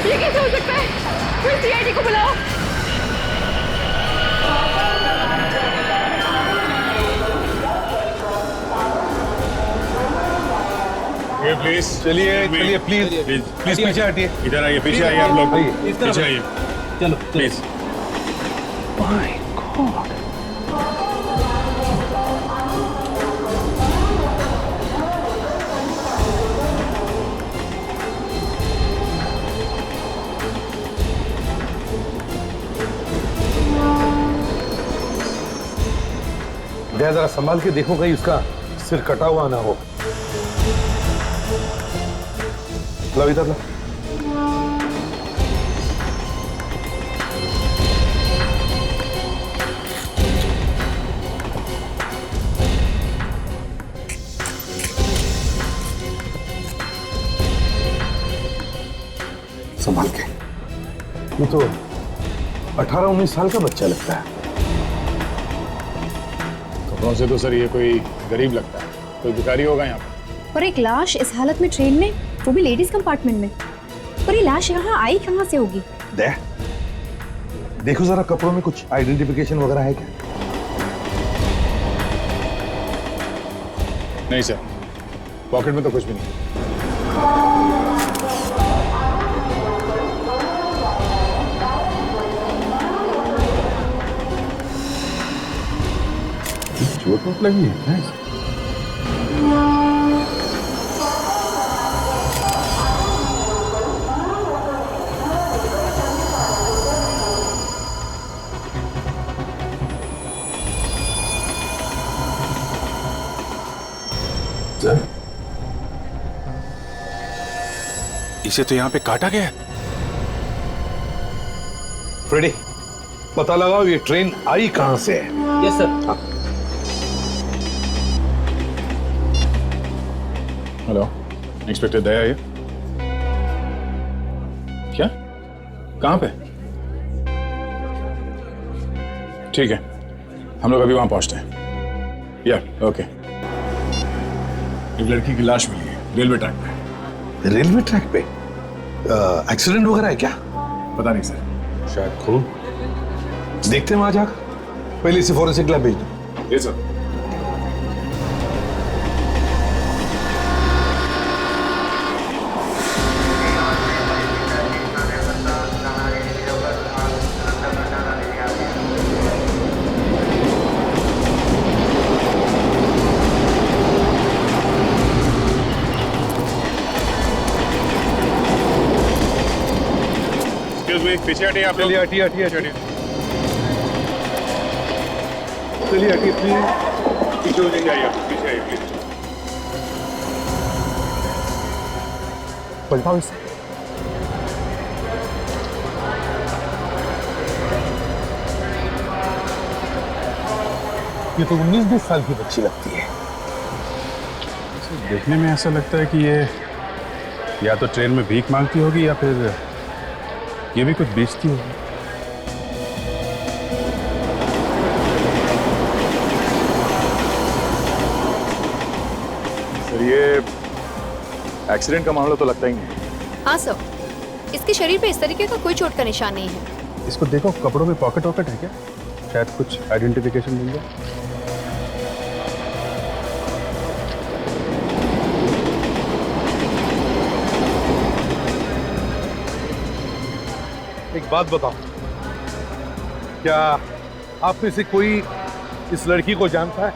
ये कैसे हो सकता है? फिर सीआईडी को बुलाओ। ये प्लीज चलिए चलिए प्लीज प्लीज प्लीज पीछे हटिए। इधर आइए, पीछे आइए आप लोग, पीछे आइए चलो प्लीज। भैया जरा संभाल के देखो कहीं उसका सिर कटा हुआ ना हो। लो इधर लो। संभाल के। ये तो 18-19 साल का बच्चा लगता है। कपड़ों से तो सर ये कोई गरीब लगता है, कोई भिखारी होगा यहाँ पर। और एक लाश इस हालत में ट्रेन में, वो भी लेडीज कंपार्टमेंट में। पर ये लाश यहाँ आई कहाँ से होगी? देखो जरा कपड़ों में कुछ आइडेंटिफिकेशन वगैरह है क्या? नहीं सर, पॉकेट में तो कुछ भी नहीं। चोट वोट लगी है? इसे तो यहाँ पे काटा गया है। फ्रेडी, पता लगाओ ये ट्रेन आई कहां से है। Yes sir. हेलो, इंस्पेक्टर दया है? क्या? कहाँ पे? ठीक है, हम लोग अभी वहां पहुंचते हैं। या ओके। एक लड़की की लाश मिली है रेलवे ट्रैक पे। रेलवे ट्रैक पे एक्सीडेंट वगैरह है क्या? पता नहीं सर। शायद खून। देखते हैं वहां जाकर। पहले इसे फॉरेंसिक लैब भेज दो। ये सर। पीछे हटिए आप लोग। चलिए हटिए हटिए हटिए। चलिए हटिए प्लीज। पीछे हो जाइए, पीछे आइए प्लीज। पलटाओ इसे। ये तो 19-20 साल की बच्ची लगती है। देखने में ऐसा लगता है कि ये या तो ट्रेन में भीख मांगती होगी या फिर ये भी कुछ बेचती होगी। सर ये एक्सीडेंट का मामला तो लगता ही नहीं। हाँ सर, इसके शरीर पे इस तरीके का कोई चोट का निशान नहीं है। इसको देखो, कपड़ों में पॉकेट वॉकेट है क्या? शायद कुछ आइडेंटिफिकेशन मिल जाए। एक बात बताओ, क्या आप में से कोई इस लड़की को जानता है?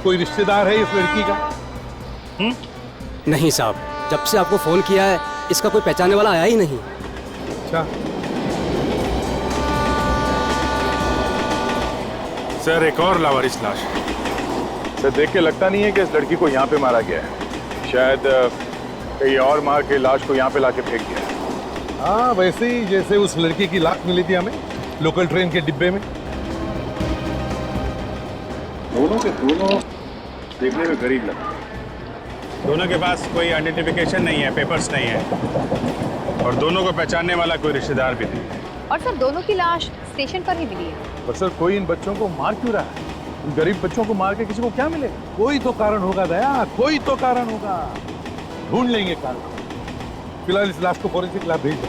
कोई रिश्तेदार है इस लड़की का? नहीं साहब, जब से आपको फोन किया है इसका कोई पहचानने वाला आया ही नहीं। अच्छा, सर एक और लावारिस लाश। सर देख के लगता नहीं है कि इस लड़की को यहाँ पे मारा गया है। शायद कहीं और मार के लाश को यहाँ पे लाके फेंक दिया है। हाँ वैसे ही जैसे उस लड़की की लाश मिली थी हमें लोकल ट्रेन के डिब्बे में। दोनों के दोनों देखने में गरीब लगते हैं। दोनों के पास कोई आइडेंटिफिकेशन नहीं है, पेपर्स नहीं है, और दोनों को पहचानने वाला कोई रिश्तेदार भी नहीं है। और सर दोनों की लाश स्टेशन पर ही मिली है। पर सर कोई इन बच्चों को मार क्यों रहा है? इन गरीब बच्चों को मार के किसी को क्या मिलेगा? कोई तो कारण होगा दया, कोई तो कारण होगा। ढूंढ लेंगे कारण। फिलहाल इस लाश को फॉरेंसिक लैब भेज दो।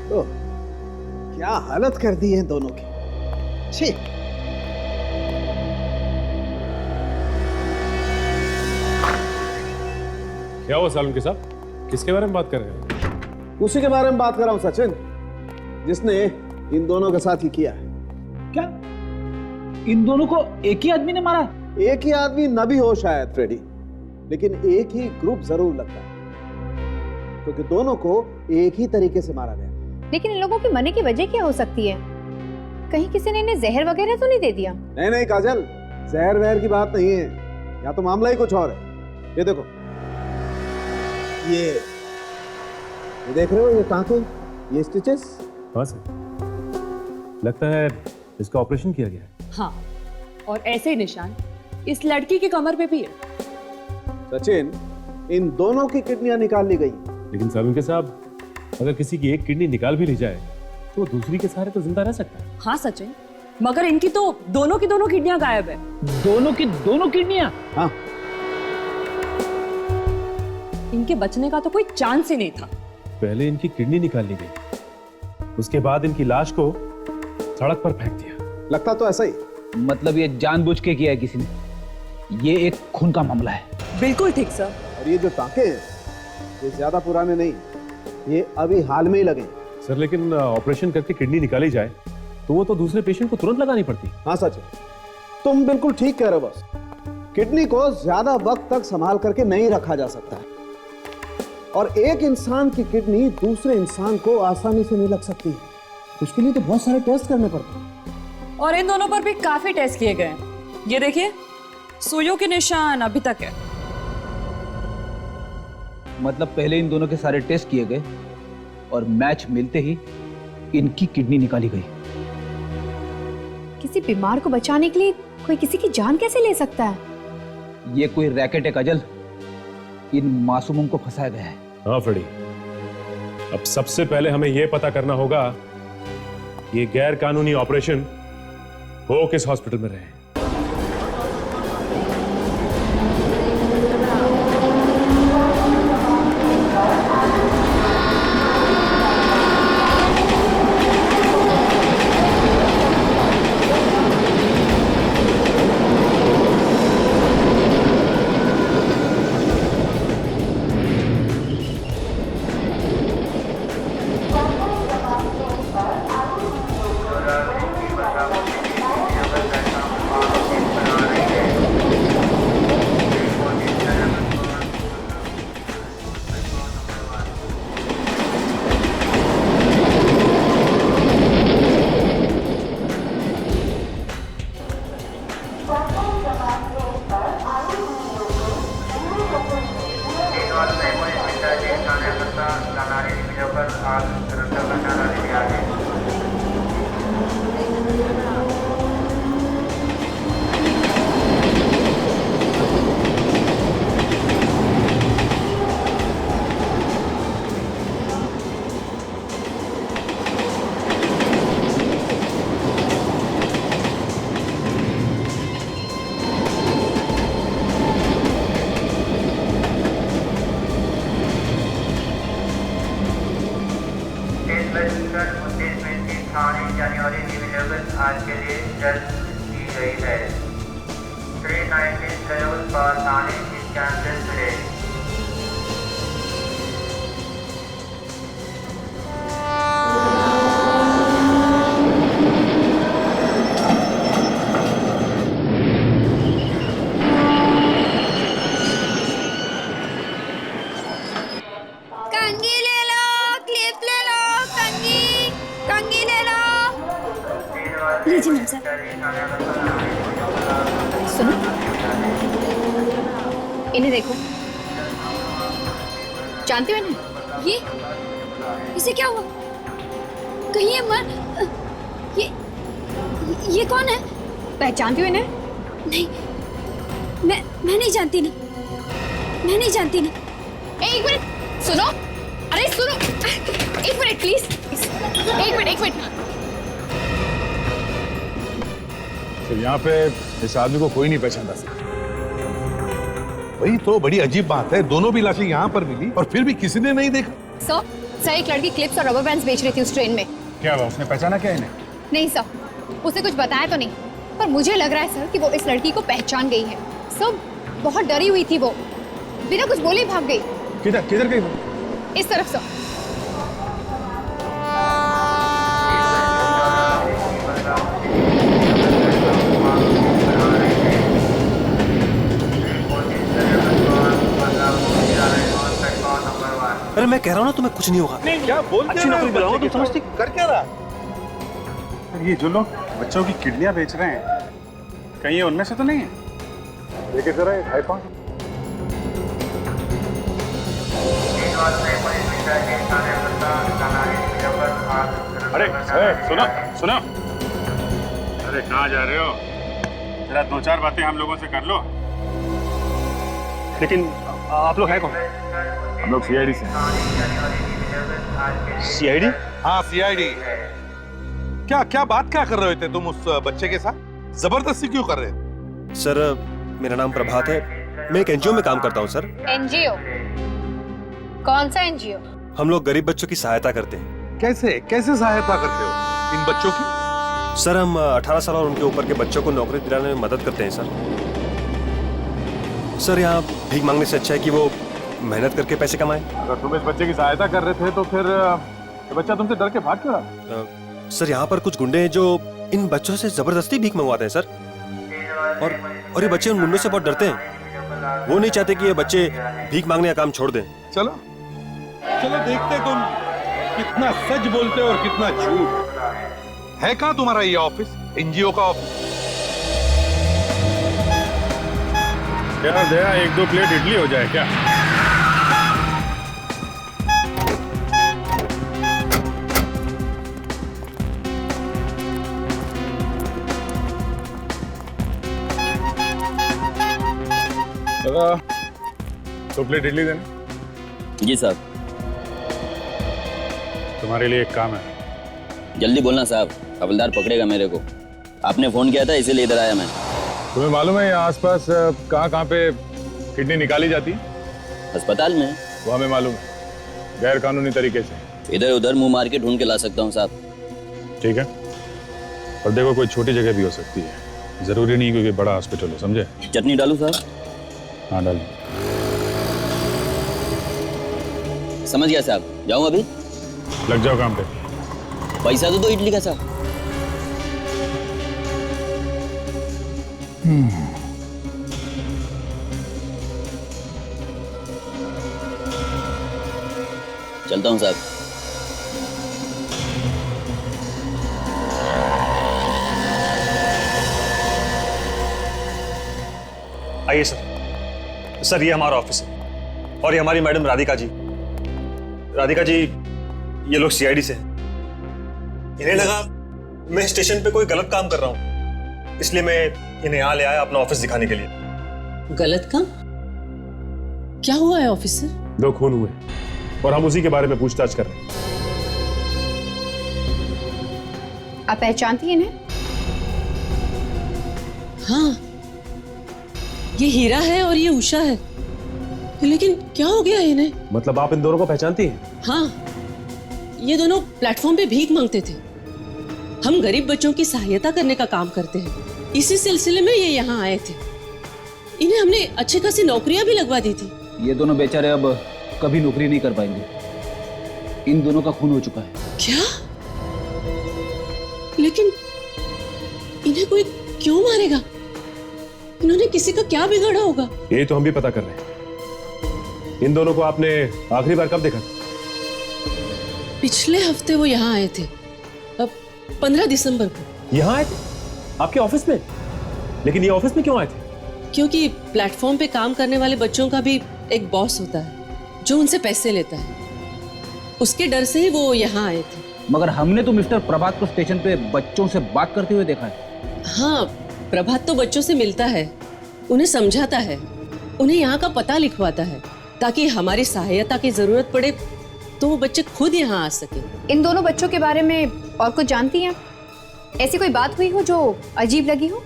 तो क्या हालत कर दी है दोनों की। छी। क्या हुआ सालुंके साहब, किसके बारे में बात कर रहे हैं? उसी के बारे में बात कर रहा हूं सचिन, जिसने इन दोनों के साथ ही किया है। क्या इन दोनों को एक ही आदमी ने मारा? एक ही आदमी न भी हो शायद फ्रेडी, लेकिन एक ही ग्रुप जरूर लगता है, क्योंकि दोनों को एक ही तरीके से मारा गया। लेकिन इन लोगों के मरने की वजह क्या हो सकती है? कहीं किसी ने इन्हें जहर वगैरह तो नहीं दे दिया? नहीं नहीं काजल, जहर वहर की बात नहीं है, या तो मामला ही कुछ और है। ये देखो, ये देख रहे हो, ये टांके, ये स्टिचेस। हाँ सर, लगता है इसका ऑपरेशन किया गया है। हाँ, और ऐसे ही निशान इस लड़की की कमर पे भी है। सचिन, इन दोनों की किडनियां निकाल ली गई। लेकिन सालुंके साहब, अगर किसी की एक किडनी निकाल भी ली जाए तो दूसरी के सहारे तो जिंदा रह सकता है। हाँ सचिन, मगर इनकी तो दोनों की दोनों किडनियां गायब है। दोनों की दोनों किडनियां? हाँ, इनके बचने का तो कोई चांस ही नहीं था। पहले इनकी किडनी निकाल ली गई, उसके बाद इनकी लाश को सड़क पर फेंक दिया। लगता तो ऐसा ही। मतलब ये जानबूझ के किया है किसी ने? ये एक खून का मामला है। बिल्कुल ठीक सर। और ये जो टांके हैं, ये ज्यादा पुराने नहीं, ये अभी हाल में ही लगे। सर लेकिन ऑपरेशन करके किडनी निकाली जाए तो वो तो दूसरे पेशेंट को तुरंत लगानी पड़ती। हाँ सचिन, तुम बिल्कुल ठीक कह रहे हो। बस किडनी को ज्यादा वक्त तक संभाल करके नहीं रखा जा सकता है, और एक इंसान की किडनी दूसरे इंसान को आसानी से नहीं लग सकती है। उसके लिए तो बहुत सारे टेस्ट करने पड़ते हैं। और इन दोनों पर भी काफी टेस्ट किए गए। ये देखिए, सुइयों के निशान अभी तक है। मतलब पहले इन दोनों के सारे टेस्ट किए गए और मैच मिलते ही इनकी किडनी निकाली गई। किसी बीमार को बचाने के लिए कोई किसी की जान कैसे ले सकता है? ये कोई रैकेट है काजल, इन मासूमों को फंसाया गया है। हाँ फ्रेडी, अब सबसे पहले हमें यह पता करना होगा ये गैर कानूनी ऑपरेशन हो किस हॉस्पिटल में रहे। जनवरी डिविजन आज के लिए दर्ज की गई है। 319 लेवल पर थाने इस कैंसर मिले। कंघी ले लो, क्लिप ले लो, कंघी ले लो। लीजिए मैम साहब। सुनो, इन्हें देखो, जानते हो इन्हें? ये इसे क्या हुआ? कहीं ये ये कौन है? पहचानती हो इन्हें? नहीं, मैं नहीं जानती ना, मैं नहीं जानती ना। एक मिनट सुनो, अरे सुनो, एक मिनट प्लीज, एक मिनट। तो यहाँ पे इस आदमी को कोई नहीं पहचानता सर। वही तो बड़ी अजीब बात है, दोनों भी लाशें यहाँ पर मिली और फिर भी किसी ने नहीं देखा। सर एक लड़की क्लिप्स और रबर बैंड्स बेच रही थी उस ट्रेन में। क्या हुआ, उसने पहचाना क्या इन्हें? नहीं सर, उसने कुछ बताया तो नहीं, पर मुझे लग रहा है सर कि वो इस लड़की को पहचान गई है। सर बहुत डरी हुई थी वो, बिना कुछ बोले भाग गई। किधर किधर गई वो? इस तरफ सर। अरे मैं कह रहा हूँ ना तुम्हें कुछ नहीं होगा। नहीं क्या बोल अच्छी नौकरी दिलाऊंगा, तुम समझती? कर क्या रहा? ये जो लोग बच्चों की किडनियां बेच रहे हैं, कहीं ये उनमें से तो नहीं है? देखिए जरा ये आईफोन। अरे सुनो सुनो, अरे कहाँ जा रहे हो? जरा दो चार बातें हम लोगों से कर लो। लेकिन आप लोग हैं कौन? हम लोग सीआईडी से। सीआईडी? हाँ सीआईडी। क्या क्या बात क्या कर रहे थे तुम उस बच्चे के साथ? जबरदस्ती क्यों कर रहे थे? सर मेरा नाम प्रभात है, मैं एक एनजीओ में काम करता हूँ सर। एनजीओ? कौन सा एनजीओ? हम लोग गरीब बच्चों की सहायता करते हैं। कैसे कैसे सहायता करते हो इन बच्चों की? सर हम 18 साल और उनके ऊपर के बच्चों को नौकरी दिलाने में मदद करते हैं सर। सर यहाँ भीख मांगने से अच्छा है कि वो मेहनत करके पैसे कमाएं। अगर तुम इस बच्चे की सहायता कर रहे थे तो फिर ये बच्चा तुमसे डर के भाग क्यों रहा? सर यहाँ पर कुछ गुंडे हैं जो इन बच्चों से जबरदस्ती भीख मंगवाते हैं सर, और ये बच्चे उन गुंडों से बहुत डरते हैं। वो नहीं चाहते कि ये बच्चे भीख मांगने का काम छोड़ दें। चलो चलो देखते तुम कितना सच बोलते हो और कितना झूठ। है कहाँ तुम्हारा ये ऑफिस, एनजीओ का ऑफिस? क्या दया, एक दो प्लेट इडली हो जाए क्या? दो प्लेट इडली देना। जी साहब। तुम्हारे लिए एक काम है। जल्दी बोलना साहब, हवलदार पकड़ेगा मेरे को। आपने फोन किया था इसीलिए इधर आया मैं। तुम्हें मालूम है यहाँ आसपास कहाँ कहाँ पे किडनी निकाली जाती है? अस्पताल में। वो हमें मालूम है, गैर कानूनी तरीके से। इधर उधर मुंह मार के ढूंढ के ला सकता हूँ साहब। ठीक है, और देखो कोई छोटी जगह भी हो सकती है, जरूरी नहीं क्योंकि बड़ा हॉस्पिटल हो, समझे? चटनी डालूं साहब? हाँ डाल। समझ गया साहब, जाऊं अभी? लग जाओ काम पे। पैसा तो दो इडली का साहब। चलता हूं साहब। आइए सर। सर ये हमारा ऑफिस है और ये हमारी मैडम राधिका जी। राधिका जी ये लोग सीआईडी से हैं। इन्हें लगा मैं स्टेशन पे कोई गलत काम कर रहा हूं, इसलिए मैं इन्हें यहाँ ले आया अपना ऑफिस दिखाने के लिए। गलत काम? क्या हुआ है ऑफिसर? 2 खून हुए और हम उसी के बारे में पूछताछ कर रहे हैं। आप पहचानती हैं इन्हें? हाँ, ये हीरा है और ये उषा है, लेकिन क्या हो गया इन्हें? मतलब आप इन दोनों को पहचानती हैं? हाँ, ये दोनों प्लेटफॉर्म पे भीख मांगते थे। हम गरीब बच्चों की सहायता करने का काम करते हैं, इसी सिलसिले में ये यहाँ आए थे। इन्हें हमने अच्छी खासी नौकरियां भी लगवा दी थी। ये दोनों बेचारे अब कभी नौकरी नहीं कर पाएंगे। इन दोनों का खून हो चुका है। क्या? लेकिन इन्हें कोई क्यों मारेगा? इन्होंने किसी का क्या बिगाड़ा होगा? ये तो हम भी पता कर रहे हैं। इन दोनों को आपने आखिरी बार कब देखा? पिछले हफ्ते वो यहाँ आए थे, अब 15 दिसंबर को। यहाँ आए थे? आपके ऑफिस में? लेकिन ये ऑफिस में क्यों आए थे? क्योंकि प्लेटफॉर्म पे काम करने वाले बच्चों का भी एक बॉस होता है जो उनसे पैसे लेता है। उसके डर से ही वो यहाँ आए थे। मगर हमने तो मिस्टर प्रभात को स्टेशन पे बच्चों से बात करते हुए देखा है। हाँ, प्रभात तो बच्चों से मिलता है, उन्हें समझाता है, उन्हें यहाँ का पता लिखवाता है, ताकि हमारी सहायता की जरूरत पड़े तो वो बच्चे खुद यहाँ आ सके। इन दोनों बच्चों के बारे में और कुछ जानती हैं? ऐसी कोई बात हुई हो जो अजीब लगी हो?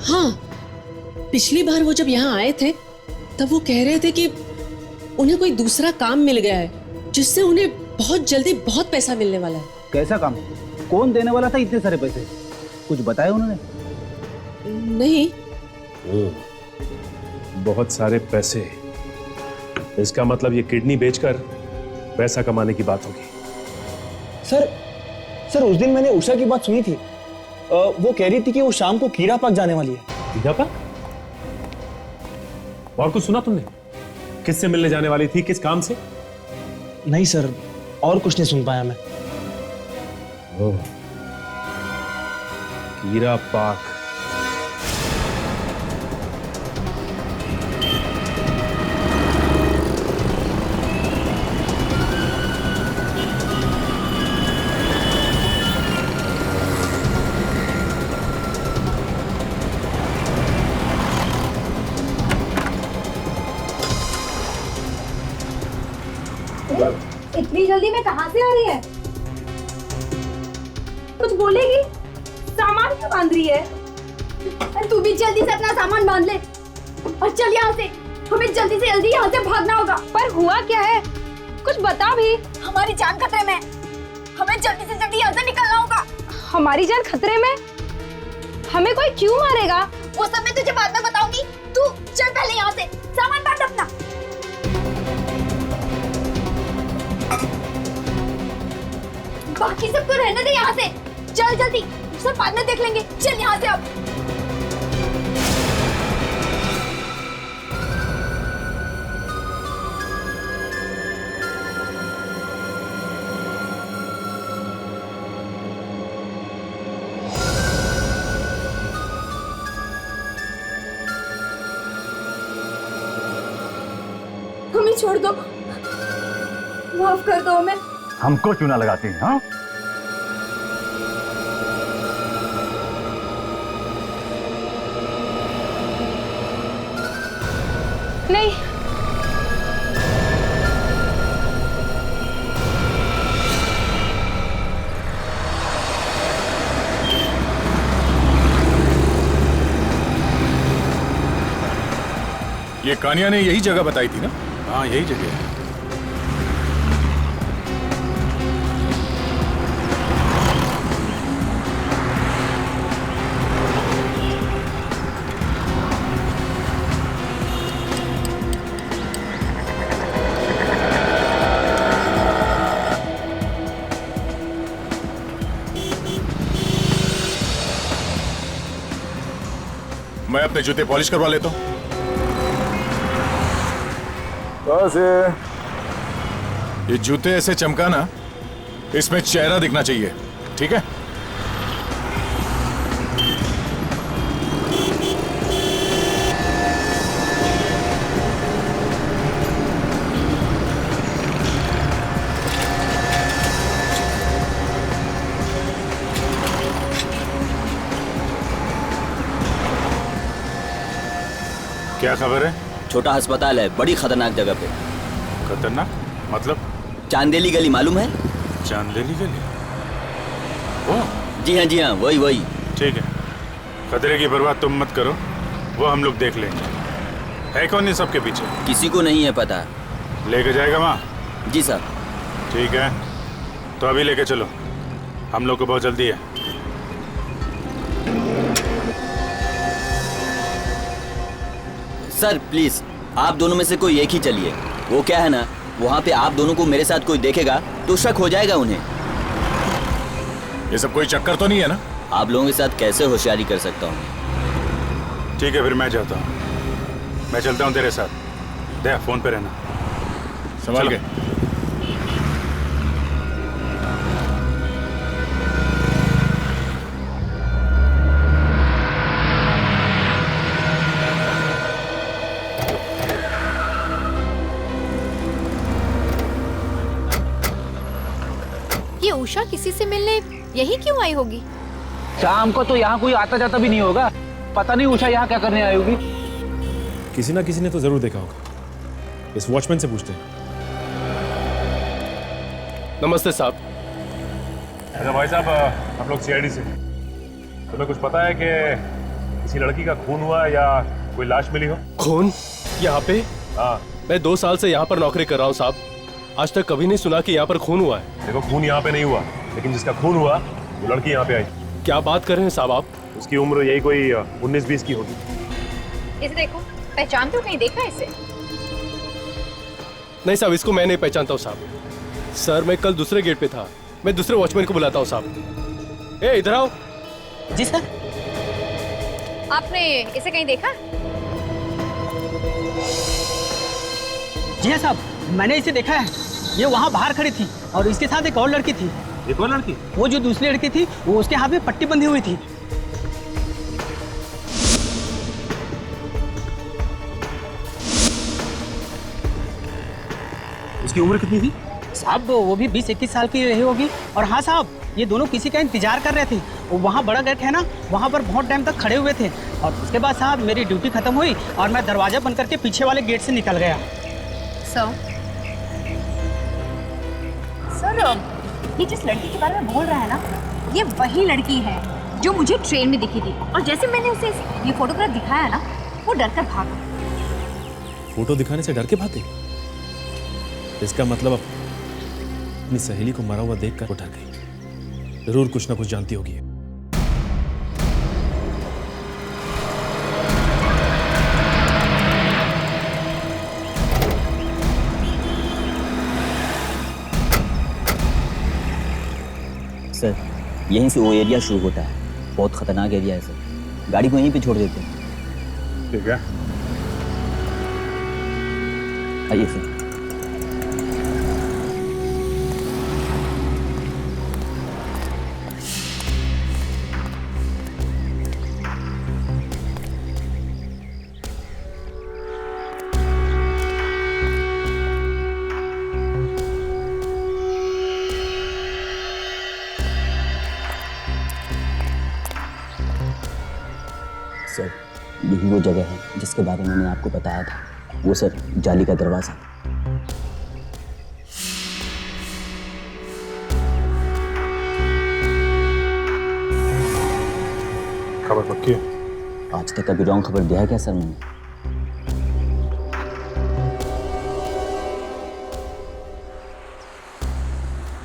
हाँ, पिछली बार वो जब यहाँ आए थे तब वो कह रहे थे कि उन्हें कोई दूसरा काम मिल गया है जिससे उन्हें बहुत जल्दी बहुत पैसा मिलने वाला है। कैसा काम? कौन देने वाला था इतने सारे पैसे? कुछ बताया उन्होंने? नहीं। बहुत सारे पैसे, इसका मतलब ये किडनी बेचकर पैसा कमाने की बात होगी। सर उस दिन मैंने उषा की बात सुनी थी। वो कह रही थी कि वो शाम को कीड़ा पार्क जाने वाली है। कीड़ा पार्क? और कुछ सुना तुमने? किससे मिलने जाने वाली थी, किस काम से? नहीं सर, और कुछ नहीं सुन पाया मैं। कीड़ा पार्क। इतनी जल्दी में कहाँ से आ रही है? कुछ बोलेगी? सामान क्यों बांध रही है? तू भी जल्दी से अपना सामान बांध ले और चल यहाँ से। हमें जल्दी से जल्दी यहाँ से भागना होगा। पर हुआ क्या है? कुछ बता भी। हमारी जान खतरे में। हमें जल्दी से जल्दी यहाँ से निकलना होगा। हमारी जान खतरे में? हमें कोई क्यों मारेगा? वो सब मैं तुझे बाद में बताऊंगी। तू चल पहले यहाँ से, सामान बांध अपना। बाकी सबको रहने दे यहाँ से। चल जल्दी, सब बाद में देख लेंगे। चल यहाँ से अब। हमें छोड़ दो, माफ कर दो हमें। हमको क्यों ना लगाती हैं? हाँ, नहीं, ये कानिया ने यही जगह बताई थी ना? हाँ, यही जगह है। मैं अपने जूते पॉलिश करवा लेता हूँ। बस ये जूते ऐसे चमकाना, इसमें चेहरा दिखना चाहिए, ठीक है? क्या खबर है? छोटा अस्पताल है, बड़ी खतरनाक जगह पे। खतरनाक मतलब? चांदेली गली मालूम है? चांदेली गली? ओ जी हाँ, वही। ठीक है, खतरे की परवाह तुम मत करो, वो हम लोग देख लेंगे। है कौन ये सबके पीछे? किसी को नहीं है पता। लेके जाएगा वहाँ? जी सर। ठीक है, तो अभी लेके चलो, हम लोग को बहुत जल्दी है। सर प्लीज, आप दोनों में से कोई एक ही चलिए। वो क्या है ना, वहाँ पे आप दोनों को मेरे साथ कोई देखेगा तो शक हो जाएगा उन्हें। ये सब कोई चक्कर तो नहीं है ना? आप लोगों के साथ कैसे होशियारी कर सकता हूँ? ठीक है, फिर मैं जाता हूँ। मैं चलता हूँ तेरे साथ। दे, फोन पे रहना, संभाल के। ये उषा किसी से मिलने यही क्यों आई होगी? शाम को तो यहाँ कोई आता जाता भी नहीं होगा। पता नहीं उषा यहाँ क्या करने आई होगी। किसी ना किसी ने तो जरूर देखा होगा। इस वॉचमैन से पूछते हैं। नमस्ते साहब। अच्छा भाई साहब, हम लोग सीआईडी से। तुम्हें कुछ पता है कि किसी लड़की का खून हुआ या कोई लाश मिली हो? खून यहाँ पे? हाँ। मैं 2 साल से यहाँ पर नौकरी कर रहा हूँ साहब, आज तक कभी नहीं सुना कि यहाँ पर खून हुआ है। देखो खून यहाँ पे नहीं हुआ, लेकिन जिसका खून हुआ वो लड़की यहाँ पे आई। क्या बात कर रहे हैं साहब आप? उसकी उम्र यही कोई 19-20 की होगी। इसे देखो, पहचानते हो? कहीं देखा है इसे? नहीं साहब, इसको मैं नहीं पहचानता हूँ साहब। सर मैं कल दूसरे गेट पे था, मैं दूसरे वॉचमैन को बुलाता हूँ साहब। ए इधर आओ। जी सर। आपने इसे कहीं देखा? जी हाँ साहब, मैंने इसे देखा है। ये वहाँ बाहर खड़ी थी और इसके साथ एक और लड़की थी। एक और लड़की? वो जो दूसरी लड़की थी वो उसके हाथ में पट्टी बंधी हुई थी। उसकी उम्र कितनी थी? साहब वो भी 20-21 साल की रही होगी। और हाँ साहब, ये दोनों किसी का इंतजार कर रहे थे। वो वहाँ बड़ा गेट है ना, वहाँ पर बहुत टाइम तक खड़े हुए थे। और उसके बाद साहब मेरी ड्यूटी खत्म हुई और मैं दरवाजा बंद करके पीछे वाले गेट से निकल गया। सर, ये जिस लड़की के बारे में बोल रहा है ना, ये वही लड़की है जो मुझे ट्रेन में दिखी थी। और जैसे मैंने उसे ये फोटोग्राफ दिखाया ना, वो डर कर भागा। फोटो दिखाने से डर के भागे? इसका मतलब अपनी सहेली को मरा हुआ देखकर वो डर गई। जरूर कुछ ना कुछ जानती होगी। सर यहीं से वो एरिया शुरू होता है, बहुत खतरनाक एरिया है सर। गाड़ी को यहीं पे छोड़ देते हैं। ठीक है, आइए सर। सर यही वो जगह है जिसके बारे में मैंने आपको बताया था। वो सर जाली का दरवाजा। खबर पक्की है? आज तक कभी रॉन्ग खबर दिया है क्या सर मैंने?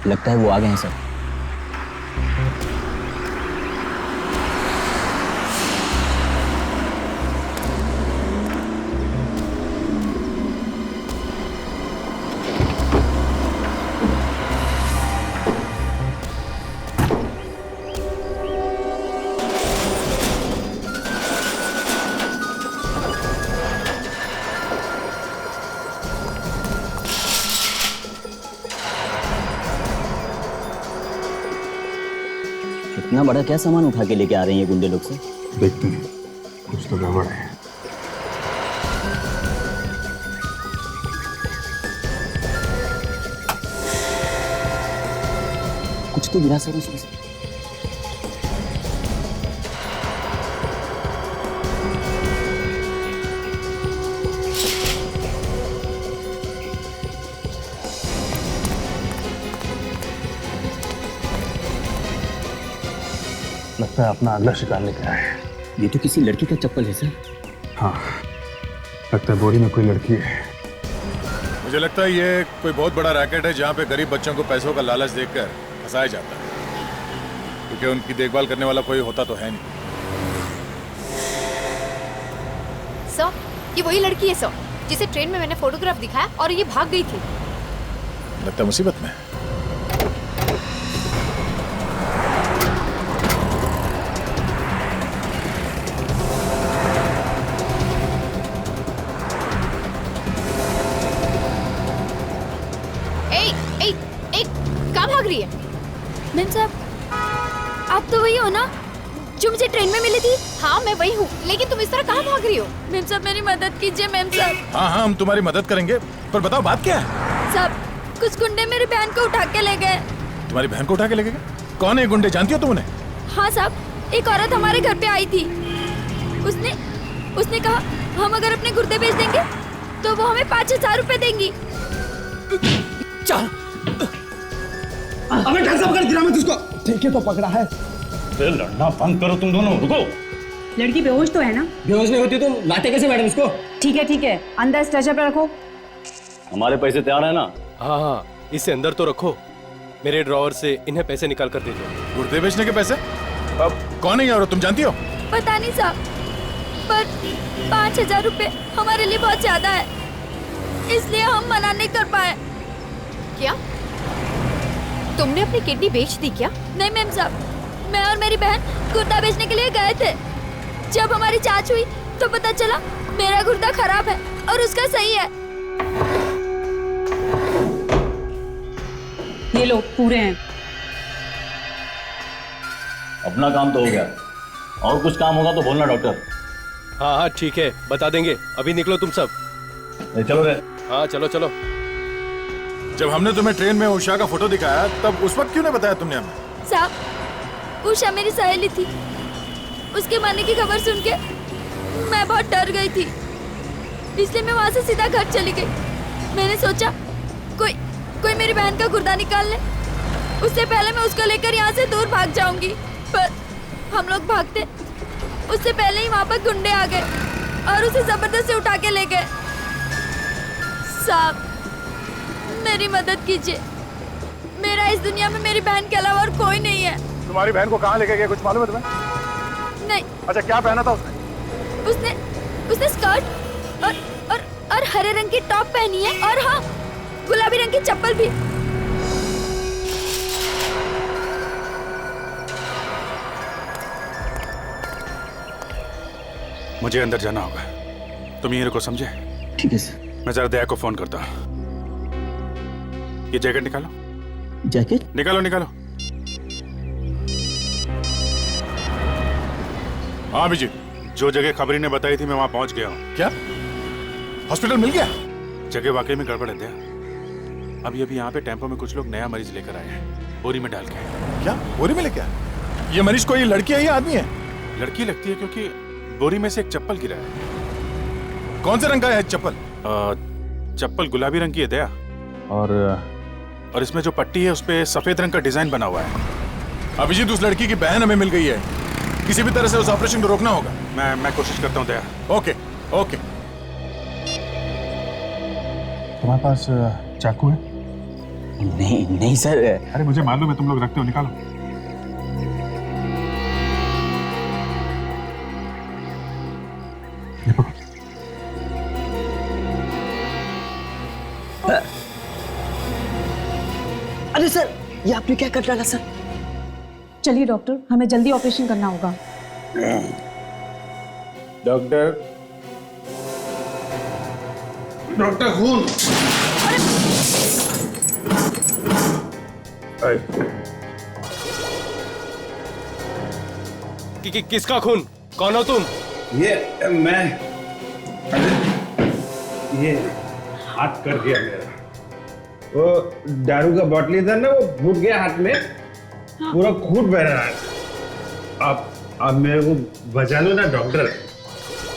लगता है वो आ गए हैं सर। इतना बड़ा क्या सामान उठा के लेके आ रहे हैं ये गुंडे लोग से? देखते हैं, कुछ तो गड़बड़ है। कुछ तो गिरा सर उसमें से। लगता है अपना अगला शिकार लेकर आए हैं। ये तो किसी लड़की का चप्पल है सर। हाँ, लगता है बोरी में कोई लड़की है। मुझे लगता है ये कोई बहुत बड़ा रैकेट है जहाँ पे गरीब बच्चों को पैसों का लालच देकर फंसाया जाता है, क्योंकि उनकी देखभाल करने वाला कोई होता तो है नहीं। सर ये वही लड़की है सर जिसे ट्रेन में मैंने फोटोग्राफ दिखाया और ये भाग गई थी। लगता है मुसीबत में। मैम साहब, आप तो वही हो ना जो मुझे ट्रेन में मिली थी? हाँ मैं वही हूँ, लेकिन तुम इस तरह कहाँ भाग रही हो? मैम साहब मेरी मदद कीजिए मैम साहब। हाँ हाँ हम तुम्हारी मदद करेंगे, पर बताओ बात क्या है? साहब कुछ गुंडे मेरी बहन को उठा के ले गए। तुम्हारी बहन को उठा के ले गए? कौन है गुंडे, जानती हो तुम उन्हें? हाँ साहब, एक औरत हमारे घर पे आई थी। उसने कहा हम अगर अपने गुर्दे बेच देंगे तो वो हमें 5,000 रुपए देंगी। अबे ढंग से पकड़, गिरा मत उसको। ठीक है तो पकड़ा है। लड़ना बंद करो तुम दोनों, रुको। लड़की बेहोश तो है ना? बेहोश नहीं होती तो लाते कैसे मैडम इसको? ठीक है, अंदर स्ट्रेचर पे रखो। हमारे पैसे तैयार है ना? हाँ, इसे अंदर तो रखो। मेरे ड्रॉवर से इन्हें पैसे निकाल कर दे दो। गुर्दे बेचने के पैसे? अब कौन है ये औरत, तुम जानती हो? पता नहीं साहब, पर 5,000 रुपए हमारे लिए बहुत ज्यादा है, इसलिए हम मना नहीं कर पाए। क्या तुमने अपनी किडनी बेच दी क्या? नहीं मैम साहब, मैं और मेरी बहन गुर्दा बेचने के लिए गए थे। जब हमारी जांच हुई तो पता चला मेरा गुर्दा खराब है और उसका सही है। ये लो पूरे हैं। अपना काम तो हो गया, और कुछ काम होगा तो बोलना डॉक्टर। हाँ, ठीक है, बता देंगे। अभी निकलो तुम सब। चलो रे। हाँ, चलो चलो। जब हमने तुम्हें ट्रेन में उषा का फोटो दिखाया तब उस वक्त क्यों नहीं बताया तुमने हमें? साहब, उषा मेरी सहेली थी। उसके मरने की खबर सुन के मैं बहुत डर गई थी, इसलिए मैं वहाँ से सीधा घर चली गई। मैंने सोचा कोई मेरी बहन का गुर्दा निकाल ले, उससे पहले मैं उसको लेकर यहाँ से दूर भाग जाऊंगी। पर हम लोग भागते, उससे पहले ही वहाँ पर गुंडे आ गए और उसे जबरदस्ती उठा के ले गए। साहब, मेरी मदद कीजिए। मेरा इस दुनिया में मेरी बहन के अलावा और कोई नहीं है। तुम्हारी बहन को कहाँ लेके गए, कुछ मालूम है तुम्हें? नहीं। अच्छा, क्या पहना था उसने? उसने स्कर्ट और हरे रंग की टॉप पहनी है, और हाँ, गुलाबी रंग की चप्पल भी। मुझे अंदर जाना होगा, तुम यहीं रुको, समझे? ठीक है सर। मैं जरा दया को फोन करता हूँ। ये जैकेट निकालो। जैकेट? निकालो निकालो। हाँ अभिजीत, जो जगह खबरी ने बताई थी मैं वहां पहुंच गया हूँ। क्या हॉस्पिटल मिल गया? जगह वाकई में गड़बड़ है दया। अभी यहाँ पे टेम्पो में कुछ लोग नया मरीज लेकर आए हैं, बोरी में डाल के। क्या बोरी में लेके आए? ये मरीज कोई लड़की है या आदमी है? लड़की लगती है, क्योंकि बोरी में से एक चप्पल गिरा है। कौन से रंग का है चप्पल? चप्पल गुलाबी रंग की है दया, और इसमें जो पट्टी है उस पे सफेद रंग का डिजाइन बना हुआ है। अभिजीत, उस लड़की की बहन हमें मिल गई है, किसी भी तरह से उस ऑपरेशन को रोकना होगा। मैं कोशिश करता हूँ दया। Okay okay. तुम्हारे पास चाकू है? नहीं सर। अरे मुझे मालूम है तुम लोग रखते हो, निकालो। अरे सर, ये आपने क्या कर डाला सर? चलिए डॉक्टर, हमें जल्दी ऑपरेशन करना होगा। डॉक्टर खून। किसका खून? कौन हो तुम? ये मैं, ये हाथ कर दिया मेरा। वो दारू का बॉटली था ना, वो फूट गया हाथ में, पूरा खून बह रहा है। आप मेरे को बचा लो ना डॉक्टर,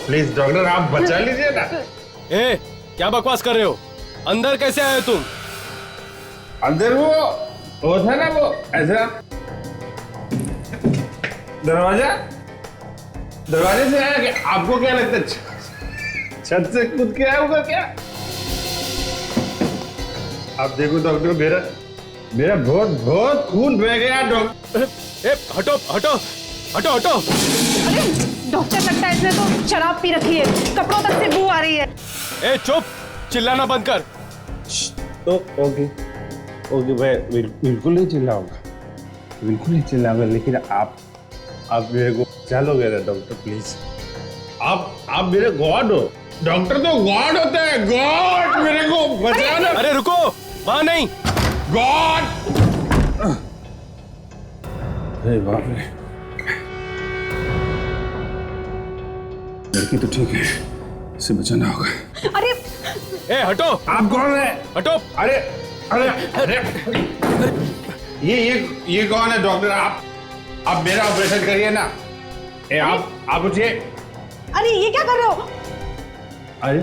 प्लीज डॉक्टर, आप बचा लीजिए ना। ए, क्या बकवास कर रहे हो? अंदर कैसे आए तुम? अंदर वो था ना, वो ऐसा दरवाजे से आया। कि आपको क्या लगता है छत से कूद के आया होगा क्या? आप देखो डॉक्टर, मेरा बहुत खून बह गया डॉक्टर। हटो हटो हटो हटो। अरे डॉक्टर, लगता है इसने तो शराब पी रखी है, कपड़ों तक से बू आ रही है। ए चुप, चिल्लाना बंद कर। तो ओके मैं बिल्कुल नहीं चिल्लाऊंगा, बिल्कुल नहीं चिल्लाऊंगा, लेकिन आप मेरे को बचा लोगे ना डॉक्टर, प्लीज। आप मेरे गॉड हो। डॉक्टर तो गॉड होता है, गॉड, मेरे को बचाना। अरे रुको, वहां नहीं, गॉड। अरे बाप रे, लड़की तो ठीक है, इसे बचाना होगा। अरे ए हटो। आप कौन है? हटो। अरे अरे अरे, ये कौन है डॉक्टर? आप मेरा ऑपरेशन करिए ना। आप उठिए। अरे ये क्या कर रहे हो? अरे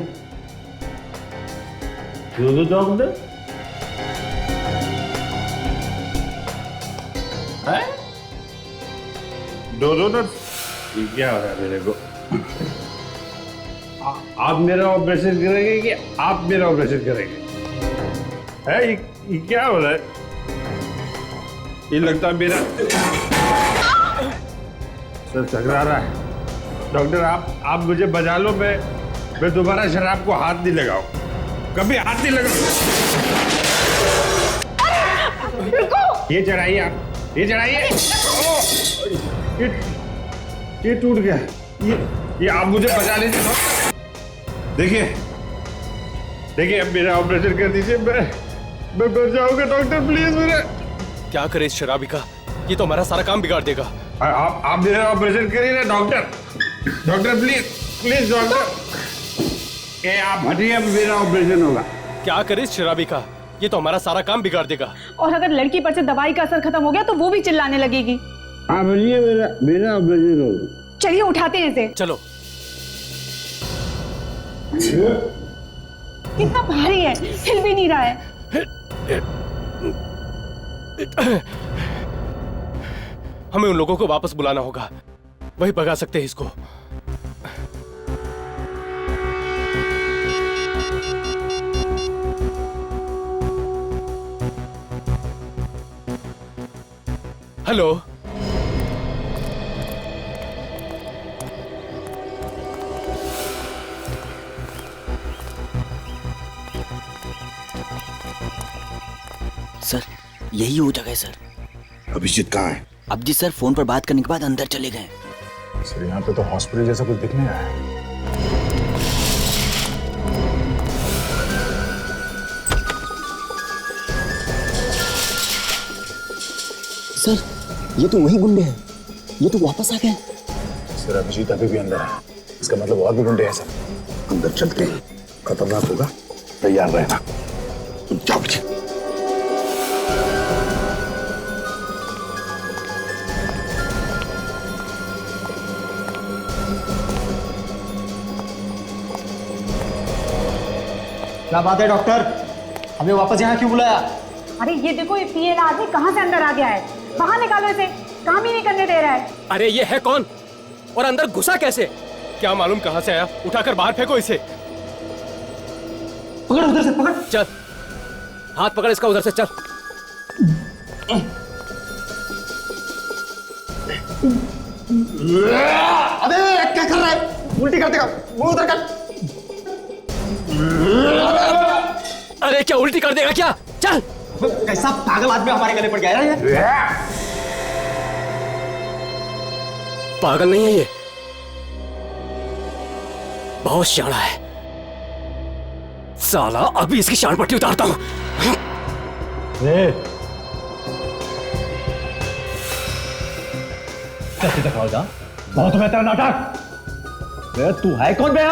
डॉक्टर दो ये क्या हो रहा है मेरे को? आप मेरा ऑपरेशन करेंगे कि आप मेरा ऑपरेशन करेंगे? है ये क्या हो रहा है? ये लगता है मेरा सर टकरा रहा है। डॉक्टर आप मुझे बचा लो, मैं दोबारा शराब को हाथ नहीं लगाऊं, कभी हाथ नहीं लगाऊं। ये चढ़ाइए आप, ये चढ़ाइए। ये टूट गया। ये आप मुझे बचा लीजिए। देखिए अब मेरा ऑपरेशन कर दीजिए, मैं मर जाऊंगा डॉक्टर, प्लीज मेरे। क्या करे इस शराबी का, ये तो हमारा सारा काम बिगाड़ देगा। आप मेरा ऑपरेशन करिए ना डॉक्टर, प्लीज डॉक्टर। ये आप हटिए, अब मेरा ऑपरेशन होगा। क्या करे इस शराबी का, ये तो हमारा सारा काम बिगाड़ देगा। और अगर लड़की पर से दवाई का असर खत्म हो गया तो वो भी चिल्लाने लगेगी। हाँ बोलिए, मेरा ऑपरेशन होगा। चलिए उठाते हैं इसे। चलो। कितना भारी है, हिल भी नहीं रहा है। हमें उन लोगों को वापस बुलाना होगा, वही भगा सकते हैं इसको। हेलो, सर यही वो जगह है सर। अभिजीत कहाँ है? अभिजीत सर फोन पर बात करने के बाद अंदर चले गए। सर यहाँ पे तो हॉस्पिटल जैसा कुछ दिख नहीं रहा है। सर ये तो वही गुंडे हैं, ये तो वापस आ गए। सर अभिजीत अभी भी अंदर है, इसका मतलब और भी गुंडे हैं सर। अंदर चलते हैं, खतरनाक होगा, तैयार रहना। तुम जाओ अभिजीत। क्या बात है डॉक्टर, हमें वापस यहाँ क्यों बुलाया? अरे ये देखो, ये पिए आदमी कहाँ से अंदर आ गया है। बाहर निकालो इसे, काम ही नहीं करने दे रहा है। अरे ये है कौन और अंदर घुसा कैसे? क्या मालूम कहां से आया, उठाकर बाहर फेंको इसे। पकड़ उधर से, पकड़। चल, हाथ पकड़ इसका उधर से, चल। अबे क्या कर रहा है, उल्टी कर देगा, मुंह उधर कर। अरे क्या उल्टी कर देगा क्या? चल। कैसा पागल आदमी हमारे गले पड़ गया है ये? पागल नहीं है ये, बहुत शाना है साला। अभी इसकी शान पट्टी उतारता हूं। कैसे दिखाओगा? बहुत बेहतर नाटक। तू है कौन बे?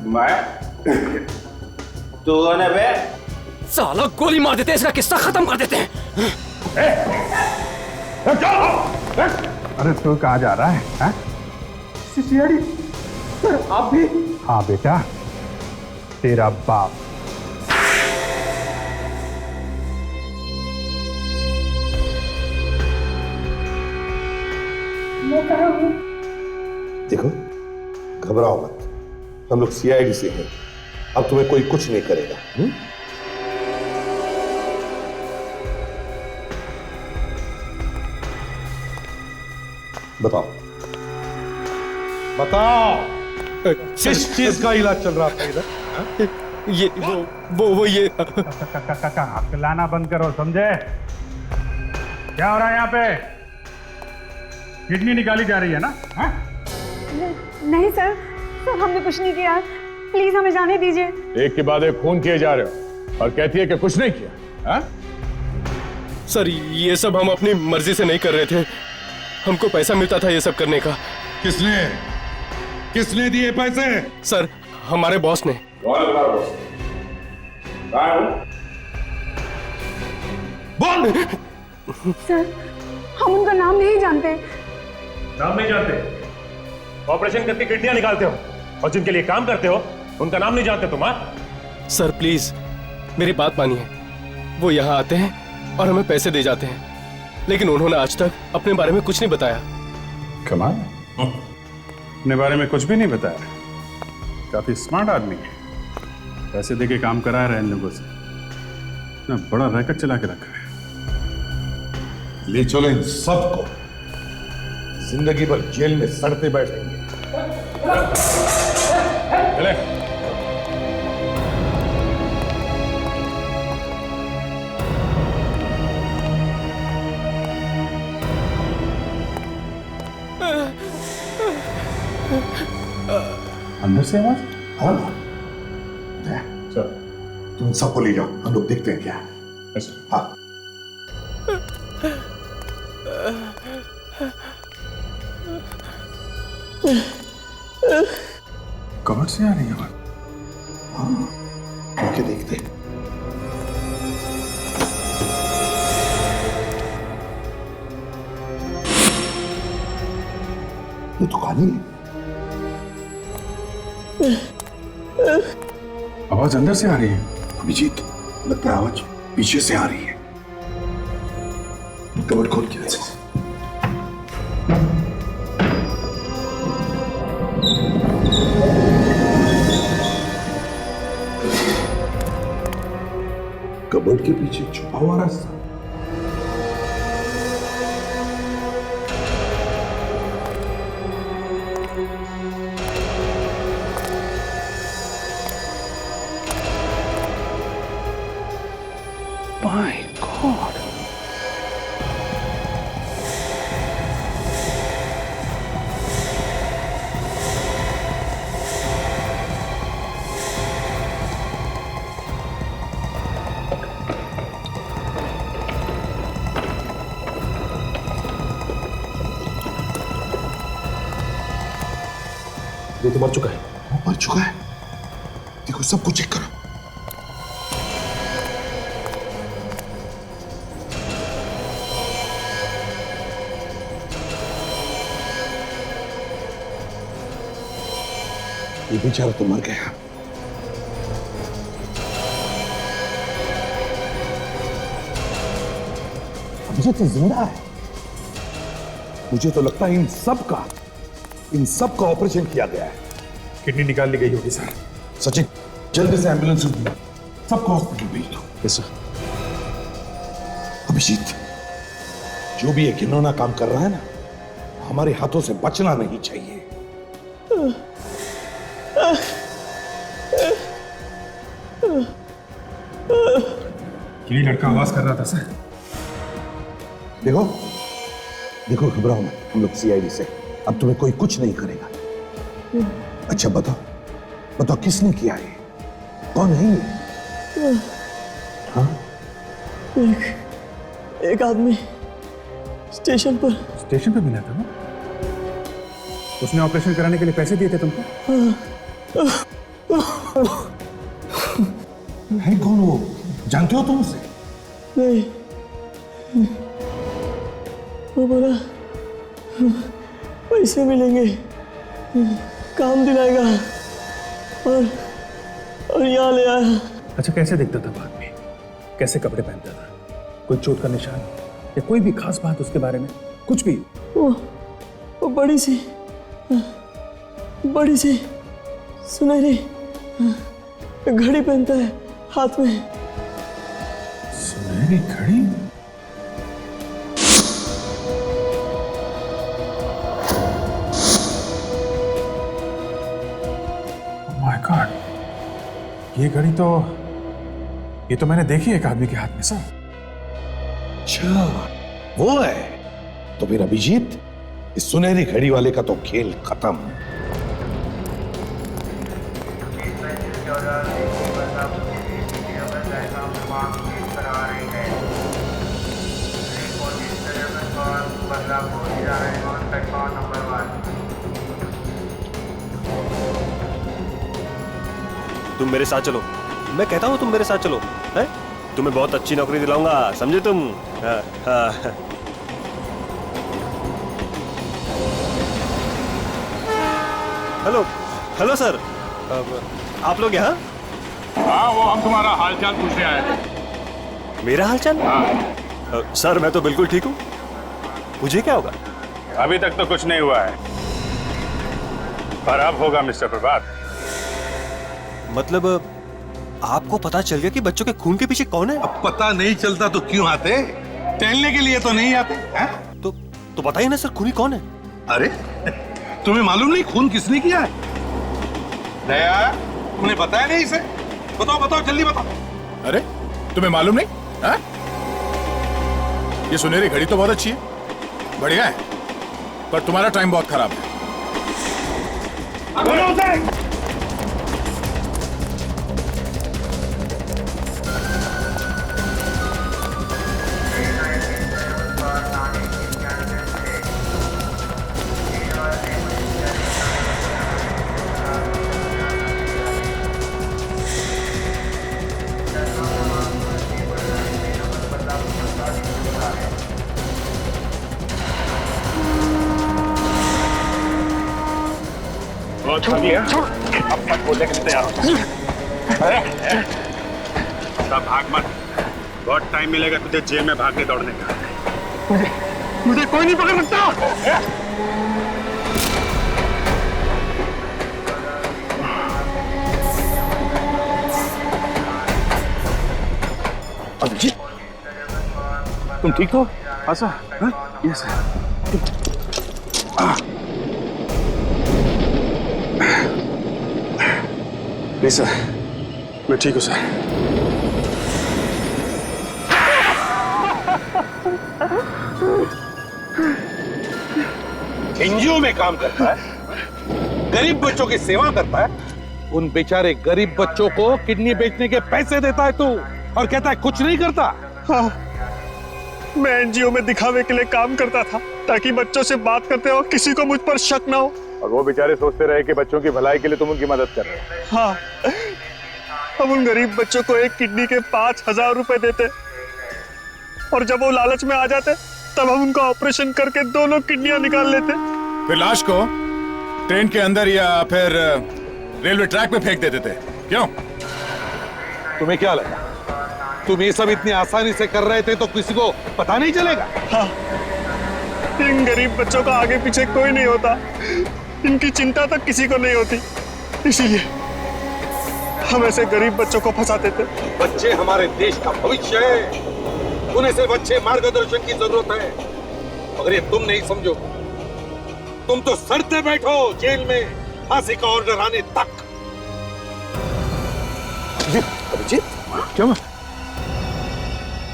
मैं तो ने बे साला गोली मार देते हैं, इसका किस्सा खत्म कर देते हैं। अरे तू कहाँ जा रहा है? सीआईडी सर, आप भी? हाँ बेटा, तेरा बाप। मैं कहाँ हूँ? देखो घबराओ मत, हम लोग सीआईडी से हैं, अब तुम्हें कोई कुछ नहीं करेगा। बताओ किस चीज का इलाज चल रहा था इधर? ये वो ये हकलाना बंद करो, समझे? क्या हो रहा है यहाँ पे? किडनी निकाली जा रही है ना? नहीं सर, हमने कुछ नहीं किया, प्लीज हमें जाने दीजिए। एक के बाद एक खून किए जा रहे हो और कहती है कि कुछ नहीं किया। सर ये सब हम अपनी मर्जी से नहीं कर रहे थे, हमको पैसा मिलता था ये सब करने का। किसने दिए पैसे? सर हमारे बॉस ने। बोल। सर हम उनका नाम नहीं जानते। नाम नहीं जानते? ऑपरेशन करके किडनियां निकालते हो और जिनके लिए काम करते हो उनका नाम नहीं जानते तुम? हाँ सर प्लीज मेरी बात मानिए, वो यहाँ आते हैं और हमें पैसे दे जाते हैं, लेकिन उन्होंने आज तक अपने बारे में कुछ नहीं बताया। कमाल, अपने बारे में कुछ भी नहीं बताया। काफी स्मार्ट आदमी है, पैसे देके काम करा रहे हैं इन लोगों से। इतना बड़ा रैकेट चला के रखा है। ले चलो इन सबको, जिंदगी भर जेल में सड़ते बैठेंगे। चले। अंदर से आवाज? हाँ सर, तुम सबको ले जाओ, हम लोग देखते हैं क्या है। हाँ कमर से आ रही है आवाज। हाँ, आके देखते हैं। ये तो खाली है। आवाज अंदर से आ रही है। अभिजीत, लगता है आवाज पीछे से आ रही है। कबर्ड खोल के देखो। कबर्ड के पीछे छुपा हुआ रास्ता। My God. ये तो मर चुका है। वो मर चुका है। देखो, सबको चेक करो। ये बेचारा तो मर गया। मुझे तो जिंदा है। मुझे तो लगता है इन सब का ऑपरेशन किया गया है। किडनी निकाल ली गई होगी सर। सचिन, जल्दी से एम्बुलेंस सबको हॉस्पिटल भेज दो। Yes sir. अभिजीत, जो भी ये घिनौना काम कर रहा है ना, हमारे हाथों से बचना नहीं चाहिए। ये लड़का आवाज कर रहा था सर। देखो घबराओ मत, हम लोग सीआईडी से, अब तुम्हें कोई कुछ नहीं करेगा। अच्छा बताओ किसने किया ये? कौन है ये? हाँ? एक आदमी स्टेशन पर मिला था ना? उसने ऑपरेशन कराने के लिए पैसे दिए थे तुमको? है कौन वो? जानते हो तुम उसे? नहीं, वो बोला पैसे मिलेंगे, काम दिलाएगा और यहाँ ले आया। अच्छा, कैसे दिखता था बाद में? कैसे कपड़े पहनता था? कोई चोट का निशान या कोई भी खास बात उसके बारे में? कुछ भी? वो बड़ी सी सुनहरी घड़ी पहनता है हाथ में। सुनहरी घड़ी? माय गॉड, ये तो मैंने देखी एक आदमी के हाथ में सर। अच्छा, वो है? तो फिर अभिजीत, इस सुनहरी घड़ी वाले का तो खेल खत्म। तुम मेरे साथ चलो, मैं कहता हूँ तुम मेरे साथ चलो, हैं? तुम्हें बहुत अच्छी नौकरी दिलाऊंगा, समझे तुम? हाँ, हाँ। हेलो सर, आप लोग यहाँ? हाँ, वो हम तुम्हारा हालचाल पूछने आए थे। मेरा हालचाल? हाँ। सर मैं तो बिल्कुल ठीक हूँ, मुझे क्या होगा? अभी तक तो कुछ नहीं हुआ है, पर अब होगा मिस्टर प्रभात। मतलब आपको पता चल गया कि बच्चों के खून के पीछे कौन है? अब पता नहीं चलता तो क्यों आते? टहलने के लिए तो नहीं आते हैं? तो बताइए ना सर, खूनी कौन है? अरे तुम्हें मालूम नहीं खून किसने किया है? दया, तुमने बताया नहीं इसे? बताओ बताओ जल्दी बताओ। अरे तुम्हें मालूम नहीं है? ये सुनहरी घड़ी तो बहुत अच्छी है, बढ़िया है, पर तुम्हारा टाइम बहुत खराब है। अब मत बोलने के लिए तैयार हो। भाग मत, बहुत टाइम मिलेगा तुझे जेल में भागने दौड़ने का। मुझे कोई नहीं पकड़ सकता। अभिजीत, तुम ठीक हो? हाँ सर। Yes sir. नहीं सर, मैं ठीक हूँ सर। एनजीओ में काम करता है, गरीब बच्चों की सेवा करता है, उन बेचारे गरीब बच्चों को किडनी बेचने के पैसे देता है तू, और कहता है कुछ नहीं करता। हाँ, मैं एनजीओ में दिखावे के लिए काम करता था ताकि बच्चों से बात करते हो किसी को मुझ पर शक ना हो। और वो बेचारे सोचते रहे कि बच्चों की भलाई के लिए तुम उनकी मदद कर रहे हो। हाँ, हम उन गरीब बच्चों को एक किडनी के 5,000 रुपए देते, और जब वो लालच में आ जाते तब हम उनका ऑपरेशन करके दोनों किडनियां निकाल लेते। फिर लाश को ट्रेन के अंदर या फिर रेलवे ट्रैक पे फेंक देते थे। क्यों? तुम्हें क्या लगा तुम ये सब इतनी आसानी से कर रहे थे तो किसी को पता नहीं चलेगा? हाँ, इन गरीब बच्चों का आगे पीछे कोई नहीं होता, इनकी चिंता तक किसी को नहीं होती, इसीलिए हम ऐसे गरीब बच्चों को फंसाते थे। बच्चे हमारे देश का भविष्य है, उन्हें सिर्फ अच्छे मार्गदर्शन की जरूरत है, मगर ये तुम नहीं समझो। तुम तो सड़ते बैठो जेल में फांसी का ऑर्डर आने तक। अभिजीत, क्या हुआ?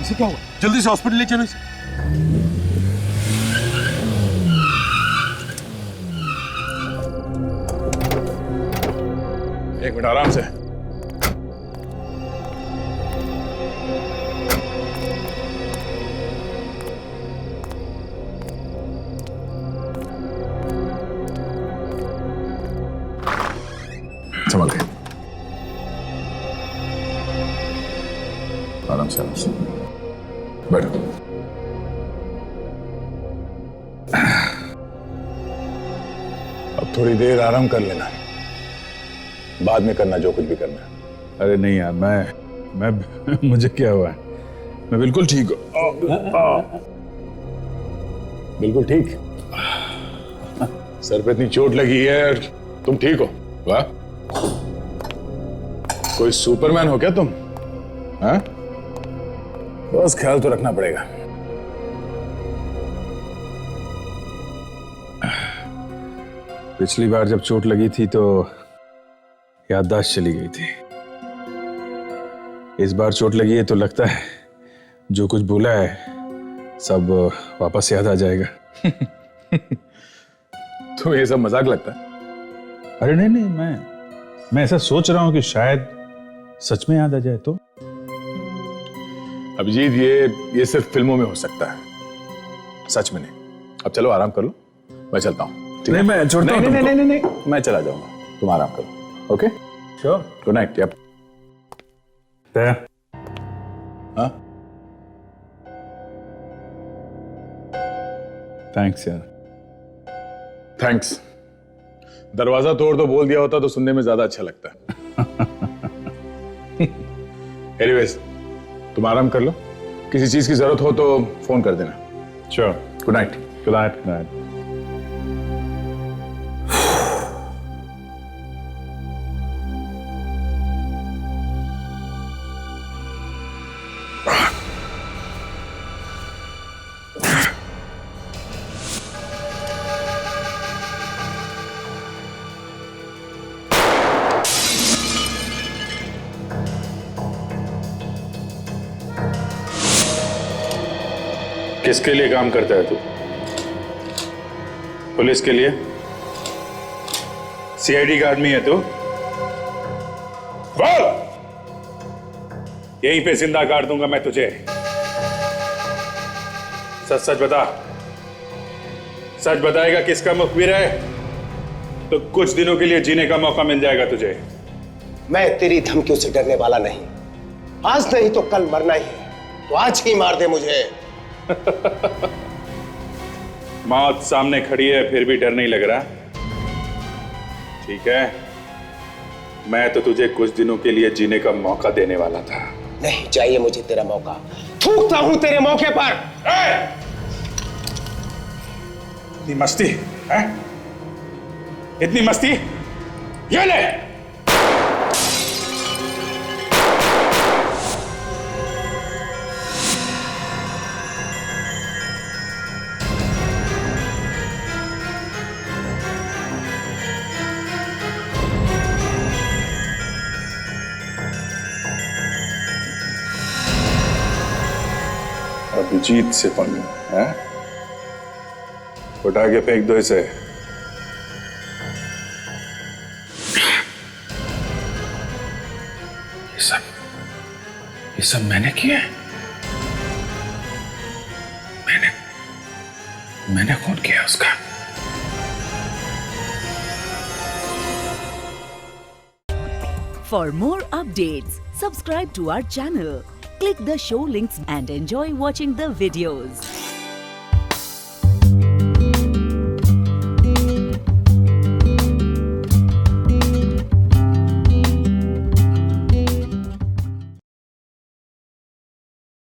इसे क्या हुआ? जल्दी से हॉस्पिटल ले चलो इसे। एक मिनट आराम से। संभल के, आराम से बैठो। अब थोड़ी देर आराम कर लेना, बाद में करना जो कुछ भी करना है। अरे नहीं यार, मैं मुझे क्या हुआ है? मैं बिल्कुल ठीक हूँ। बिल्कुल ठीक। सर पे इतनी चोट लगी है और तुम ठीक हो? वाह, कोई सुपरमैन हो क्या तुम? हाँ, बस ख्याल तो रखना पड़ेगा। पिछली बार जब चोट लगी थी तो याददाश्त चली गई थी। इस बार चोट लगी है तो लगता है जो कुछ बोला है सब वापस याद आ जाएगा। तो ये सब मजाक लगता है? अरे नहीं नहीं, मैं ऐसा सोच रहा हूं कि शायद सच में याद आ जाए तो। अभिजीत, ये सिर्फ फिल्मों में हो सकता है, सच में नहीं। अब चलो आराम कर लो, मैं चलता हूँ। नहीं, मैं छोड़ता हूँ। नहीं, मैं चला जाऊंगा, तुम आराम करो। Okay, sure. Good night. Yup. हाँ, थैंक्स यार, थैंक्स। दरवाजा तोड़ दो बोल दिया होता तो सुनने में ज्यादा अच्छा लगता है। एनीवेज, तुम आराम कर लो, किसी चीज की जरूरत हो तो फोन कर देना। Sure. Good night. Good night. Good night. किसके लिए काम करता है तू? पुलिस के लिए? सीआईडी का आदमी है तू? बोल! यहीं पे जिंदा काट दूंगा मैं तुझे। सच सच बता। सच बताएगा किसका मुखबिर है तो कुछ दिनों के लिए जीने का मौका मिल जाएगा तुझे। मैं तेरी धमकियों से डरने वाला नहीं। आज नहीं तो कल मरना ही है, तो आज ही मार दे मुझे। मौत सामने खड़ी है फिर भी डर नहीं लग रहा? ठीक है, मैं तो तुझे कुछ दिनों के लिए जीने का मौका देने वाला था। नहीं चाहिए मुझे तेरा मौका, थूकता हूं तेरे मौके पर। इतनी मस्ती है? इतनी मस्ती? ये ले। अभिजीत से पंगा है? उठा के फेंक दो इसे। ये सब मैंने किया है। मैंने खून किया उसका। For more updates, subscribe to our channel, click the show links and enjoy watching the videos.